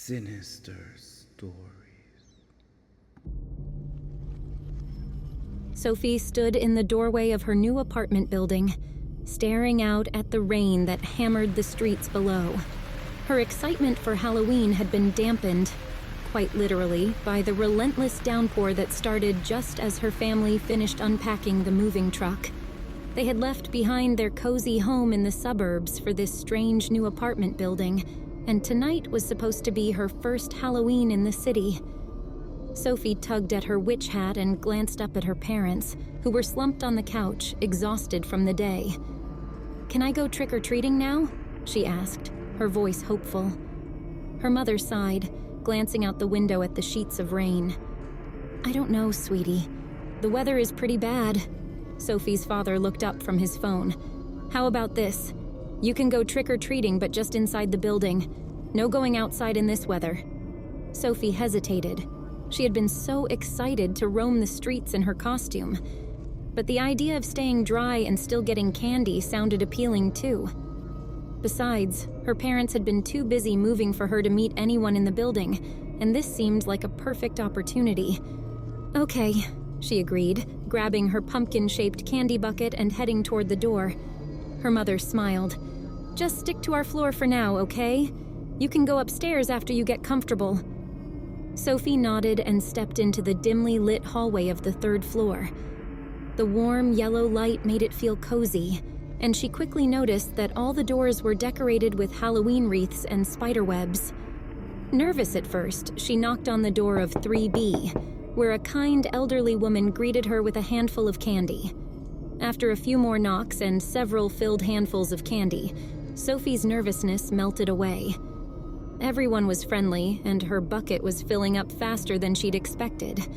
Sinister stories. Sophie stood in the doorway of her new apartment building, staring out at the rain that hammered the streets below. Her excitement for Halloween had been dampened, quite literally, by the relentless downpour that started just as her family finished unpacking the moving truck. They had left behind their cozy home in the suburbs for this strange new apartment building, and tonight was supposed to be her first Halloween in the city. Sophie tugged at her witch hat and glanced up at her parents, who were slumped on the couch, exhausted from the day. "Can I go trick-or-treating now?" she asked, her voice hopeful. Her mother sighed, glancing out the window at the sheets of rain. "I don't know, sweetie. The weather is pretty bad." Sophie's father looked up from his phone. "How about this? You can go trick-or-treating, but just inside the building. No going outside in this weather." Sophie hesitated. She had been so excited to roam the streets in her costume. But the idea of staying dry and still getting candy sounded appealing too. Besides, her parents had been too busy moving for her to meet anyone in the building, and this seemed like a perfect opportunity. "Okay," she agreed, grabbing her pumpkin-shaped candy bucket and heading toward the door. Her mother smiled. "Just stick to our floor for now, okay? You can go upstairs after you get comfortable." Sophie nodded and stepped into the dimly lit hallway of the third floor. The warm yellow light made it feel cozy, and she quickly noticed that all the doors were decorated with Halloween wreaths and spiderwebs. Nervous at first, she knocked on the door of 3B, where a kind elderly woman greeted her with a handful of candy. After a few more knocks and several filled handfuls of candy, Sophie's nervousness melted away. Everyone was friendly, and her bucket was filling up faster than she'd expected.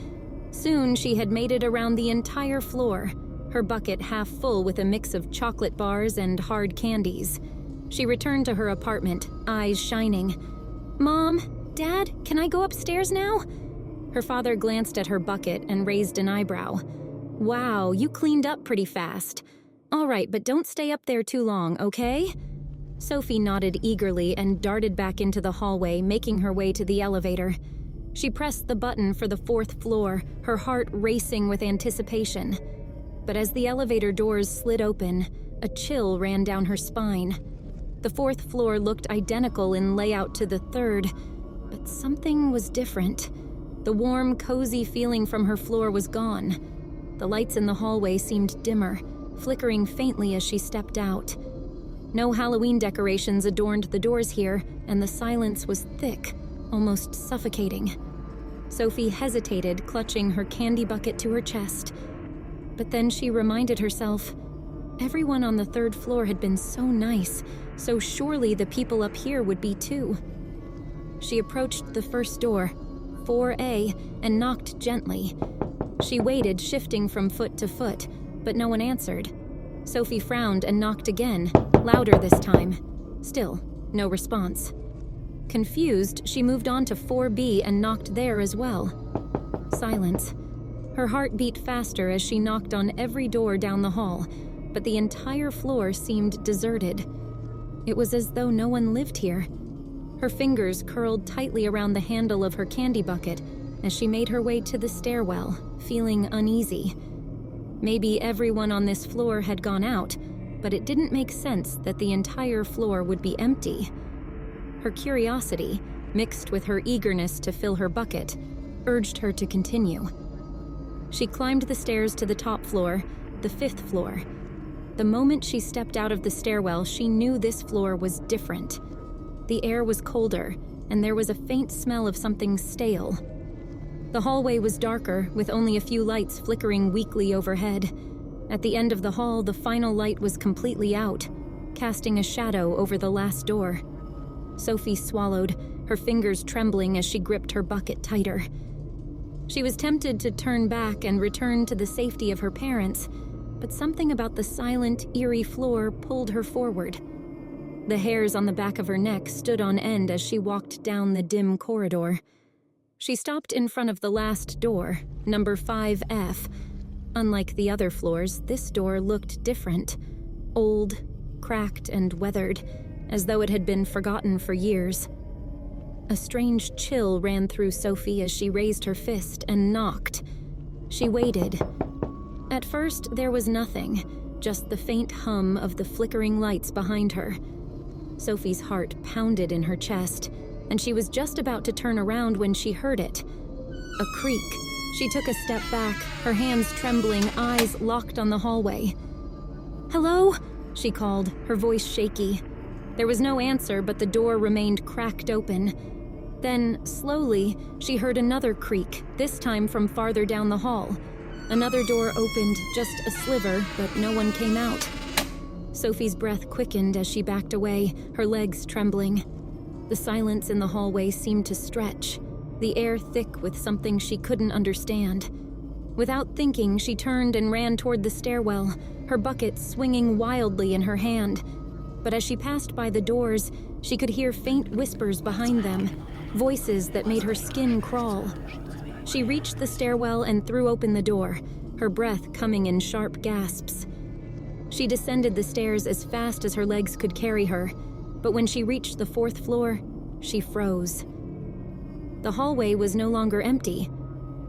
Soon, she had made it around the entire floor, her bucket half full with a mix of chocolate bars and hard candies. She returned to her apartment, eyes shining. "Mom? Dad? Can I go upstairs now?" Her father glanced at her bucket and raised an eyebrow. "Wow, you cleaned up pretty fast. All right, but don't stay up there too long, okay?" Sophie nodded eagerly and darted back into the hallway, making her way to the elevator. She pressed the button for the 4th floor, her heart racing with anticipation. But as the elevator doors slid open, a chill ran down her spine. The 4th floor looked identical in layout to the 3rd, but something was different. The warm, cozy feeling from her floor was gone. The lights in the hallway seemed dimmer, flickering faintly as she stepped out. No Halloween decorations adorned the doors here, and the silence was thick, almost suffocating. Sophie hesitated, clutching her candy bucket to her chest. But then she reminded herself, everyone on the 3rd floor had been so nice, so surely the people up here would be too. She approached the first door, 4A, and knocked gently. She waited, shifting from foot to foot, but no one answered. Sophie frowned and knocked again, louder this time. Still, no response. Confused, she moved on to 4B and knocked there as well. Silence. Her heart beat faster as she knocked on every door down the hall, but the entire floor seemed deserted. It was as though no one lived here. Her fingers curled tightly around the handle of her candy bucket as she made her way to the stairwell, feeling uneasy. Maybe everyone on this floor had gone out, but it didn't make sense that the entire floor would be empty. Her curiosity, mixed with her eagerness to fill her bucket, urged her to continue. She climbed the stairs to the top floor, the 5th floor. The moment she stepped out of the stairwell, she knew this floor was different. The air was colder, and there was a faint smell of something stale. The hallway was darker, with only a few lights flickering weakly overhead. At the end of the hall, the final light was completely out, casting a shadow over the last door. Sophie swallowed, her fingers trembling as she gripped her bucket tighter. She was tempted to turn back and return to the safety of her parents, but something about the silent, eerie floor pulled her forward. The hairs on the back of her neck stood on end as she walked down the dim corridor. She stopped in front of the last door, number 5F. Unlike the other floors, this door looked different. Old, cracked, and weathered, as though it had been forgotten for years. A strange chill ran through Sophie as she raised her fist and knocked. She waited. At first, there was nothing, just the faint hum of the flickering lights behind her. Sophie's heart pounded in her chest, and she was just about to turn around when she heard it. A creak. She took a step back, her hands trembling, eyes locked on the hallway. "Hello?" she called, her voice shaky. There was no answer, but the door remained cracked open. Then, slowly, she heard another creak, this time from farther down the hall. Another door opened, just a sliver, but no one came out. Sophie's breath quickened as she backed away, her legs trembling. The silence in the hallway seemed to stretch, the air thick with something she couldn't understand. Without thinking, she turned and ran toward the stairwell, her bucket swinging wildly in her hand. But as she passed by the doors, she could hear faint whispers behind them, voices that made her skin crawl. She reached the stairwell and threw open the door, her breath coming in sharp gasps. She descended the stairs as fast as her legs could carry her, but when she reached the 4th floor, she froze. The hallway was no longer empty.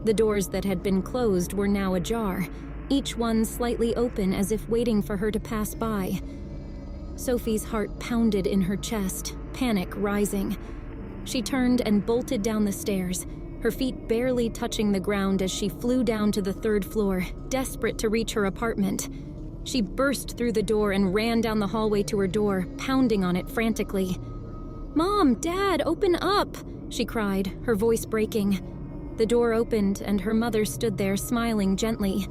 The doors that had been closed were now ajar, each one slightly open as if waiting for her to pass by. Sophie's heart pounded in her chest, panic rising. She turned and bolted down the stairs, her feet barely touching the ground as she flew down to the 3rd floor, desperate to reach her apartment. She burst through the door and ran down the hallway to her door, pounding on it frantically. "Mom, Dad, open up!" she cried, her voice breaking. The door opened and her mother stood there smiling gently.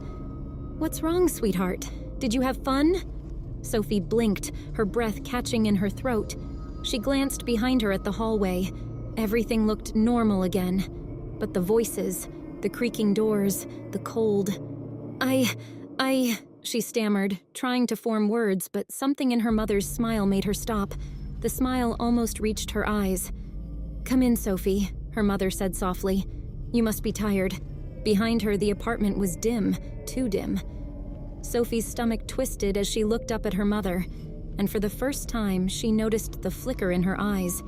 "What's wrong, sweetheart? Did you have fun?" Sophie blinked, her breath catching in her throat. She glanced behind her at the hallway. Everything looked normal again. But the voices, the creaking doors, the cold. She stammered, trying to form words, but something in her mother's smile made her stop. The smile almost reached her eyes. "Come in, Sophie," her mother said softly. "You must be tired." Behind her, the apartment was dim, too dim. Sophie's stomach twisted as she looked up at her mother, and for the first time, she noticed the flicker in her eyes,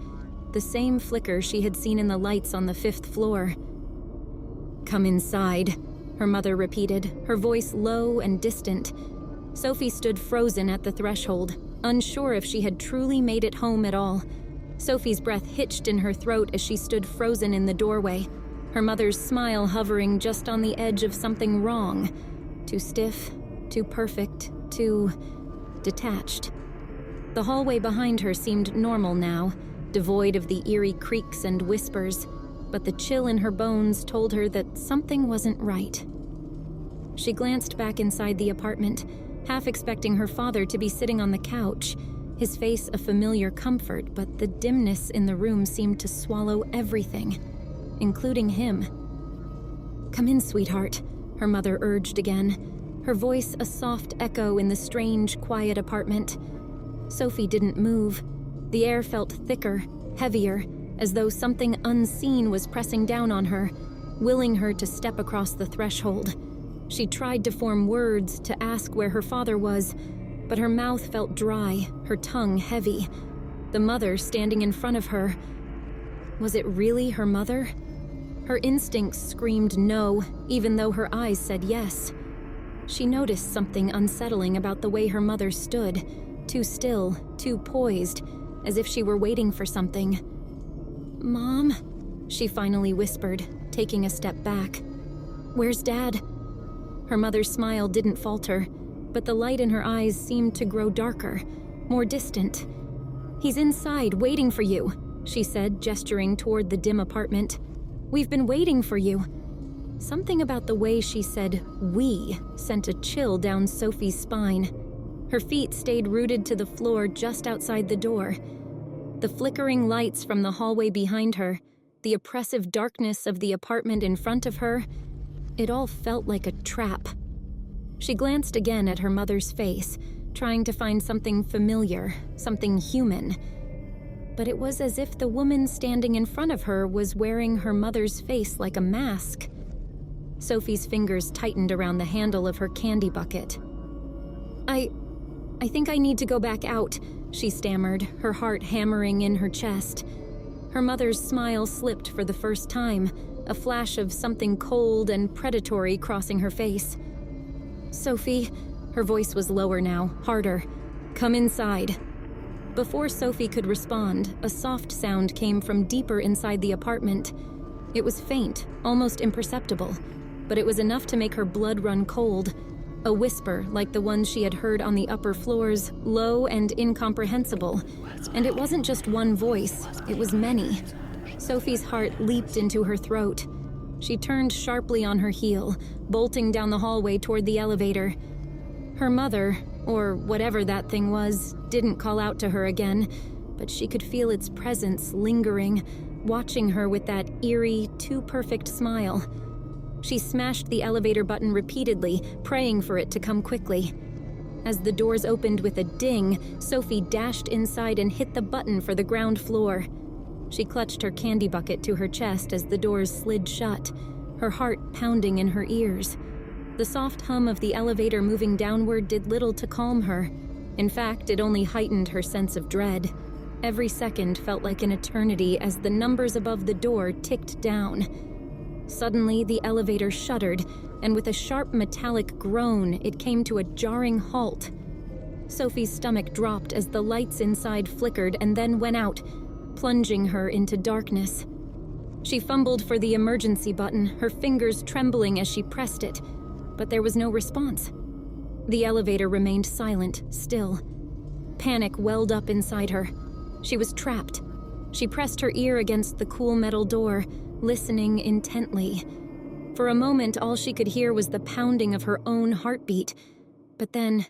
the same flicker she had seen in the lights on the 5th floor. "Come inside," her mother repeated, her voice low and distant. Sophie stood frozen at the threshold, unsure if she had truly made it home at all. Sophie's breath hitched in her throat as she stood frozen in the doorway, her mother's smile hovering just on the edge of something wrong. Too stiff, too perfect, too detached. The hallway behind her seemed normal now, devoid of the eerie creaks and whispers, but the chill in her bones told her that something wasn't right. She glanced back inside the apartment, half expecting her father to be sitting on the couch, his face a familiar comfort, but the dimness in the room seemed to swallow everything, including him. "Come in, sweetheart," her mother urged again, her voice a soft echo in the strange, quiet apartment. Sophie didn't move. The air felt thicker, heavier, as though something unseen was pressing down on her, willing her to step across the threshold. She tried to form words to ask where her father was, but her mouth felt dry, her tongue heavy. The mother standing in front of her. Was it really her mother? Her instincts screamed no, even though her eyes said yes. She noticed something unsettling about the way her mother stood, too still, too poised, as if she were waiting for something. "Mom?" she finally whispered, taking a step back. "Where's Dad?" Her mother's smile didn't falter, but the light in her eyes seemed to grow darker, more distant. "He's inside, waiting for you," she said, gesturing toward the dim apartment. "We've been waiting for you." Something about the way she said "we" sent a chill down Sophie's spine. Her feet stayed rooted to the floor just outside the door. The flickering lights from the hallway behind her, the oppressive darkness of the apartment in front of her, it all felt like a trap. She glanced again at her mother's face, trying to find something familiar, something human. But it was as if the woman standing in front of her was wearing her mother's face like a mask. Sophie's fingers tightened around the handle of her candy bucket. I think I need to go back out," she stammered, her heart hammering in her chest. Her mother's smile slipped for the first time, a flash of something cold and predatory crossing her face. "Sophie," her voice was lower now, harder. "Come inside." Before Sophie could respond, a soft sound came from deeper inside the apartment. It was faint, almost imperceptible, but it was enough to make her blood run cold. A whisper like the ones she had heard on the upper floors, low and incomprehensible. And it wasn't just one voice, it was many. Sophie's heart leaped into her throat. She turned sharply on her heel, bolting down the hallway toward the elevator. Her mother, or whatever that thing was, didn't call out to her again, but she could feel its presence lingering, watching her with that eerie, too-perfect smile. She smashed the elevator button repeatedly, praying for it to come quickly. As the doors opened with a ding, Sophie dashed inside and hit the button for the ground floor. She clutched her candy bucket to her chest as the doors slid shut, her heart pounding in her ears. The soft hum of the elevator moving downward did little to calm her. In fact, it only heightened her sense of dread. Every second felt like an eternity as the numbers above the door ticked down. Suddenly, the elevator shuddered, and with a sharp metallic groan, it came to a jarring halt. Sophie's stomach dropped as the lights inside flickered and then went out, plunging her into darkness. She fumbled for the emergency button, her fingers trembling as she pressed it, but there was no response. The elevator remained silent, still. Panic welled up inside her. She was trapped. She pressed her ear against the cool metal door, listening intently. For a moment, all she could hear was the pounding of her own heartbeat. But then,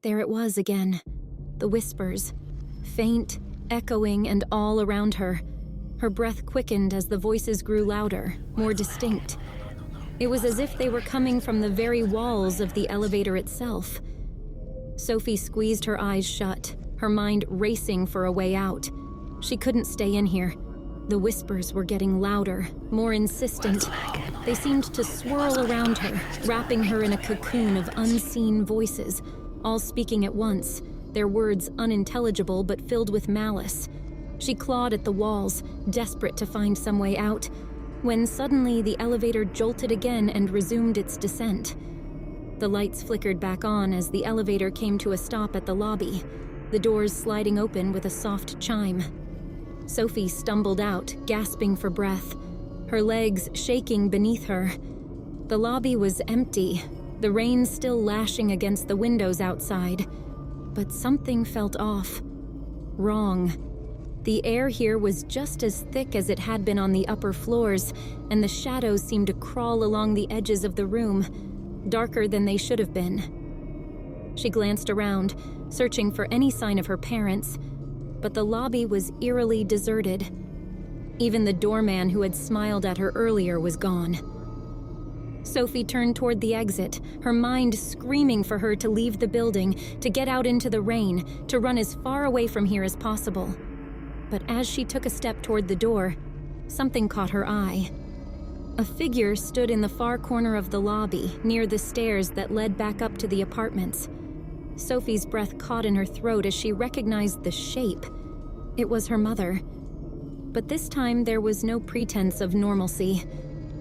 there it was again. The whispers, faint, echoing, and all around her. Her breath quickened as the voices grew louder, more distinct. It was as if they were coming from the very walls of the elevator itself. Sophie squeezed her eyes shut, her mind racing for a way out. She couldn't stay in here. The whispers were getting louder, more insistent. They seemed to swirl around her, wrapping her in a cocoon of unseen voices, all speaking at once, their words unintelligible but filled with malice. She clawed at the walls, desperate to find some way out, when suddenly the elevator jolted again and resumed its descent. The lights flickered back on as the elevator came to a stop at the lobby, the doors sliding open with a soft chime. Sophie stumbled out, gasping for breath, her legs shaking beneath her. The lobby was empty, the rain still lashing against the windows outside. But something felt off. Wrong. The air here was just as thick as it had been on the upper floors, and the shadows seemed to crawl along the edges of the room, darker than they should have been. She glanced around, searching for any sign of her parents, but the lobby was eerily deserted. Even the doorman who had smiled at her earlier was gone. Sophie turned toward the exit, her mind screaming for her to leave the building, to get out into the rain, to run as far away from here as possible. But as she took a step toward the door, something caught her eye. A figure stood in the far corner of the lobby, near the stairs that led back up to the apartments. Sophie's breath caught in her throat as she recognized the shape. It was her mother. But this time there was no pretense of normalcy.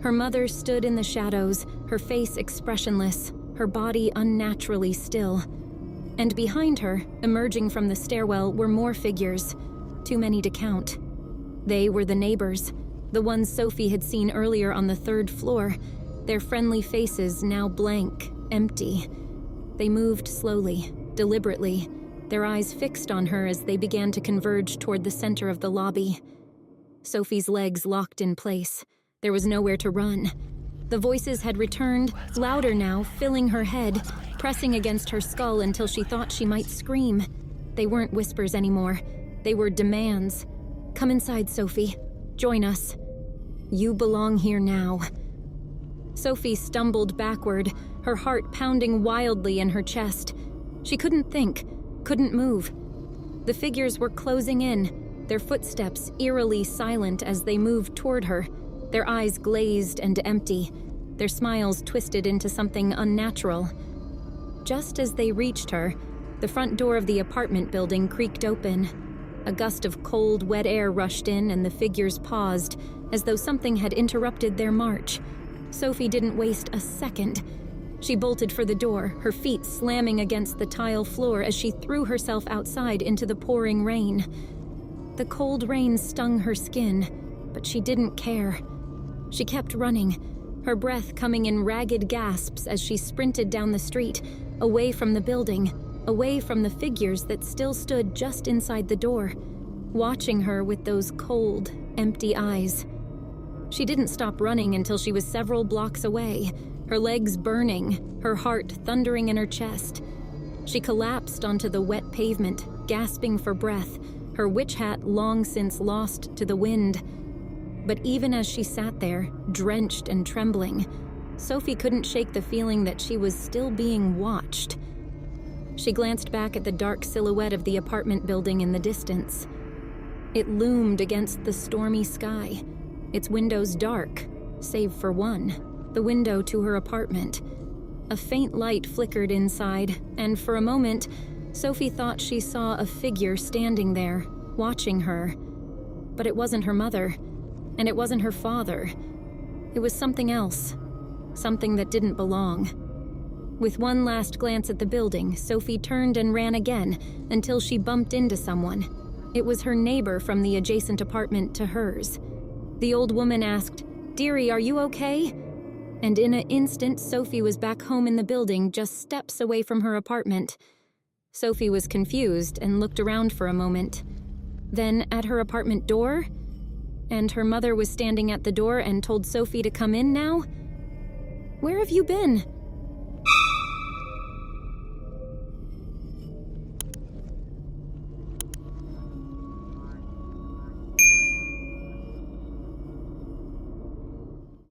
Her mother stood in the shadows, her face expressionless, her body unnaturally still. And behind her, emerging from the stairwell, were more figures. Too many to count. They were the neighbors, the ones Sophie had seen earlier on the 3rd floor, their friendly faces now blank, empty. They moved slowly, deliberately, their eyes fixed on her as they began to converge toward the center of the lobby. Sophie's legs locked in place. There was nowhere to run. The voices had returned, louder now, filling her head, pressing against her skull until she thought she might scream. They weren't whispers anymore. They were demands. "Come inside, Sophie. Join us. You belong here now." Sophie stumbled backward, her heart pounding wildly in her chest. She couldn't think, couldn't move. The figures were closing in, their footsteps eerily silent as they moved toward her, their eyes glazed and empty, their smiles twisted into something unnatural. Just as they reached her, the front door of the apartment building creaked open. A gust of cold, wet air rushed in and the figures paused, as though something had interrupted their march. Sophie didn't waste a second. She bolted for the door, her feet slamming against the tile floor as she threw herself outside into the pouring rain. The cold rain stung her skin, but she didn't care. She kept running, her breath coming in ragged gasps as she sprinted down the street, away from the building, away from the figures that still stood just inside the door, watching her with those cold, empty eyes. She didn't stop running until she was several blocks away, her legs burning, her heart thundering in her chest. She collapsed onto the wet pavement, gasping for breath, her witch hat long since lost to the wind. But even as she sat there, drenched and trembling, Sophie couldn't shake the feeling that she was still being watched. She glanced back at the dark silhouette of the apartment building in the distance. It loomed against the stormy sky, its windows dark, save for one, the window to her apartment. A faint light flickered inside, and for a moment, Sophie thought she saw a figure standing there, watching her. But it wasn't her mother, and it wasn't her father. It was something else, something that didn't belong. With one last glance at the building, Sophie turned and ran again until she bumped into someone. It was her neighbor from the adjacent apartment to hers. The old woman asked, "Dearie, are you okay?" And in an instant, Sophie was back home in the building, just steps away from her apartment. Sophie was confused and looked around for a moment. Then at her apartment door, and her mother was standing at the door and told Sophie to come in now. "Where have you been?"